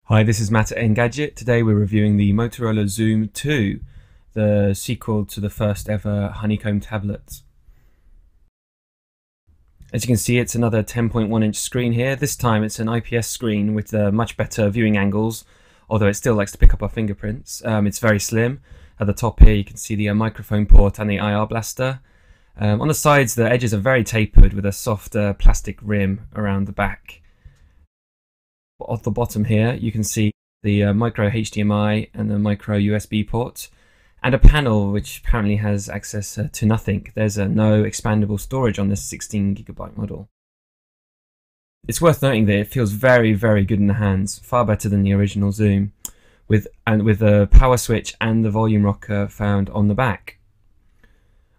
Hi, this is Matt at Engadget. Today we're reviewing the Motorola Xoom 2, the sequel to the first ever honeycomb tablet. As you can see, it's another 10.1-inch screen here. This time it's an IPS screen with much better viewing angles, although it still likes to pick up our fingerprints. It's very slim. At the top here you can see the microphone port and the IR blaster. On the sides the edges are very tapered with a soft plastic rim around the back. At the bottom here you can see the micro HDMI and the micro USB port and a panel which apparently has access to nothing. There's no expandable storage on this 16GB model. It's worth noting that it feels very good in the hands, far better than the original Xoom, with the power switch and the volume rocker found on the back.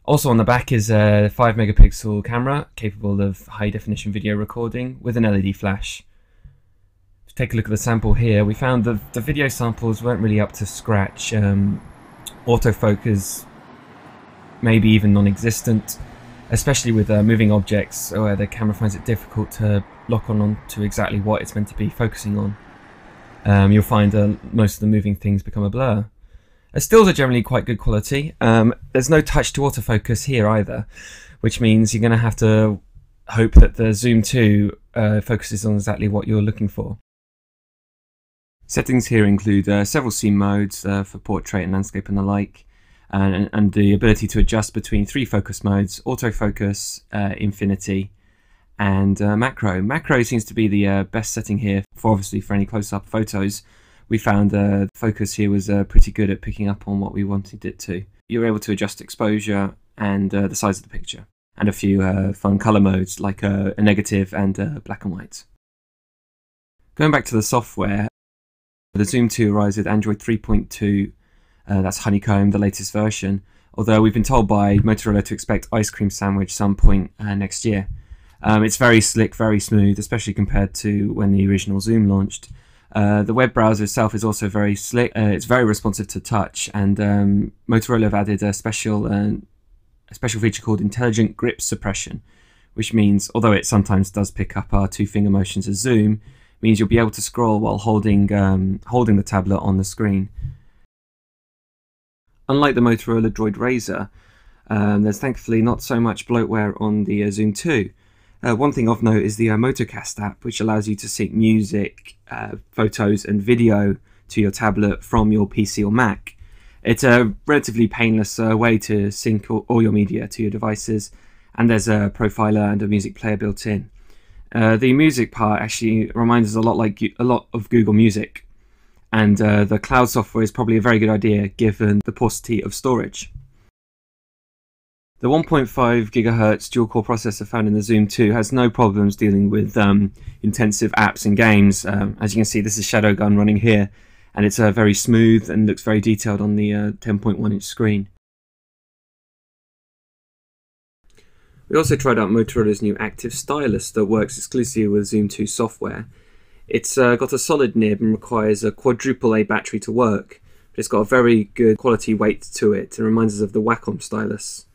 Also on the back is a 5-megapixel camera capable of high definition video recording with an LED flash. Take a look at the sample here. We found the video samples weren't really up to scratch. Autofocus maybe even non-existent, especially with moving objects where the camera finds it difficult to lock on to exactly what it's meant to be focusing on. You'll find most of the moving things become a blur. Stills are generally quite good quality. There's no touch to autofocus here either, which means you're going to have to hope that the Xoom 2 focuses on exactly what you're looking for. Settings here include several scene modes for portrait and landscape and the like, and the ability to adjust between 3 focus modes: autofocus, infinity, and macro. Macro seems to be the best setting here for any close-up photos. We found the focus here was pretty good at picking up on what we wanted it to. You're able to adjust exposure and the size of the picture, and a few fun color modes like a negative and black and white. Going back to the software, the Xoom 2 arrives with Android 3.2, that's Honeycomb, the latest version, although we've been told by Motorola to expect Ice Cream Sandwich some point next year. It's very slick, very smooth, especially compared to when the original Xoom launched. The web browser itself is also very slick. It's very responsive to touch, and Motorola have added a special feature called Intelligent Grip Suppression, which means, although it sometimes does pick up our 2-finger motions as Xoom, means you'll be able to scroll while holding the tablet on the screen. Unlike the Motorola Droid Razr, there's thankfully not so much bloatware on the Xoom 2. One thing of note is the Motocast app, which allows you to sync music, photos and video to your tablet from your PC or Mac. It's a relatively painless way to sync all your media to your devices, and there's a profiler and a music player built in. The music part actually reminds us a lot of Google Music, and the cloud software is probably a very good idea given the paucity of storage. The 1.5 GHz dual-core processor found in the Xoom 2 has no problems dealing with intensive apps and games. As you can see, this is Shadowgun running here, and it's very smooth and looks very detailed on the 10.1-inch screen. We also tried out Motorola's new active stylus that works exclusively with Xoom 2 software. It's got a solid nib and requires a quadruple A battery to work, but it's got a very good quality weight to it and reminds us of the Wacom stylus.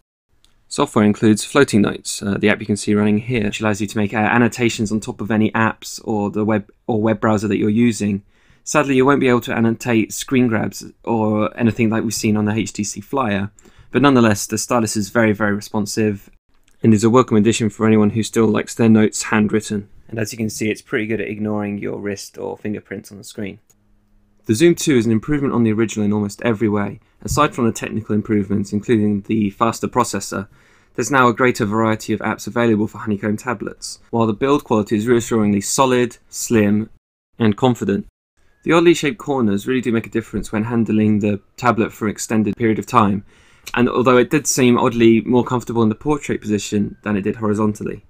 Software includes floating notes, the app you can see running here, which allows you to make annotations on top of any apps or the web browser that you're using. Sadly, you won't be able to annotate screen grabs or anything like we've seen on the HTC Flyer, but nonetheless, the stylus is very responsive and is a welcome addition for anyone who still likes their notes handwritten. And as you can see, it's pretty good at ignoring your wrist or fingerprints on the screen. The Xoom 2 is an improvement on the original in almost every way. Aside from the technical improvements, including the faster processor, there's now a greater variety of apps available for Honeycomb tablets, while the build quality is reassuringly solid, slim, and confident. The oddly shaped corners really do make a difference when handling the tablet for an extended period of time, and although it did seem oddly more comfortable in the portrait position than it did horizontally.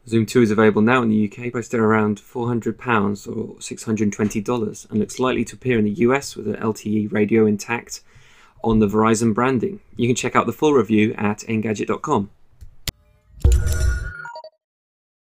Xoom 2 is available now in the UK, priced at around £400 or $620, and looks likely to appear in the US with an LTE radio intact on the Verizon branding. You can check out the full review at engadget.com.